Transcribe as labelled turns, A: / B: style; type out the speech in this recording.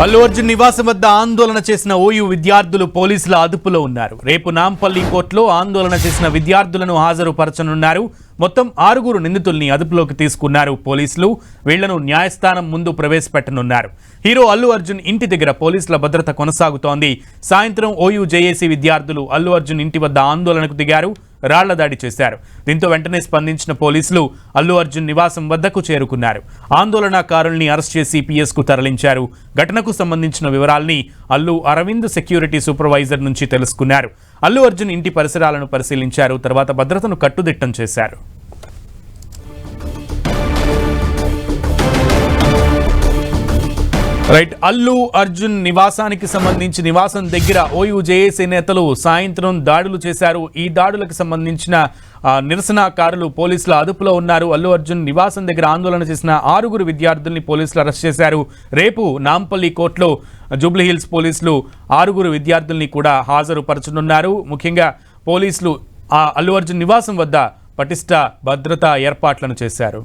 A: అల్లు అర్జున్ నివాసం వద్ద ఆందోళన చేసిన ఓయూ విద్యార్థులు పోలీసుల అదుపులో ఉన్నారు. రేపు నాంపల్లి కోర్టులో ఆందోళన చేసిన విద్యార్థులను హాజరుపరచనున్నారు. మొత్తం 6 నిందితుల్ని అదుపులోకి తీసుకున్నారు పోలీసులు. వీళ్లను న్యాయస్థానం ముందు ప్రవేశపెట్టనున్నారు. హీరో అల్లు అర్జున్ ఇంటి దగ్గర పోలీసుల భద్రత కొనసాగుతోంది. సాయంత్రం ఓయూ జేఏసీ విద్యార్థులు అల్లు అర్జున్ ఇంటి వద్ద ఆందోళనకు దిగారు. రాళ్ల దాడి చేశారు. దీంతో వెంటనే స్పందించిన పోలీసులు అల్లు అర్జున్ నివాసం వద్దకు చేరుకున్నారు. ఆందోళనకారుల్ని అరెస్ట్ చేసి పిఎస్కు తరలించారు. ఘటనకు సంబంధించిన వివరాల్ని అల్లు అరవింద్ సెక్యూరిటీ సూపర్వైజర్ నుంచి తెలుసుకున్నారు. అల్లు అర్జున్ ఇంటి పరిసరాలను పరిశీలించారు. తర్వాత భద్రతను కట్టుదిట్టం చేశారు. రైట్, అల్లు అర్జున్ నివాసానికి సంబంధించి నివాసం దగ్గర ఓయూ జేఏసీ నేతలు సాయంత్రం దాడులు చేశారు. ఈ దాడులకు సంబంధించిన నిరసనకారులు పోలీసుల అదుపులో ఉన్నారు. అల్లు అర్జున్ నివాసం దగ్గర ఆందోళన చేసిన 6 విద్యార్థుల్ని పోలీసులు అరెస్ట్ చేశారు. రేపు నాంపల్లి కోర్టులో జూబ్లీహిల్స్ పోలీసులు 6 విద్యార్థుల్ని కూడా హాజరుపరచనున్నారు. ముఖ్యంగా పోలీసులు అల్లు అర్జున్ నివాసం వద్ద పటిష్ట భద్రతా ఏర్పాట్లను చేశారు.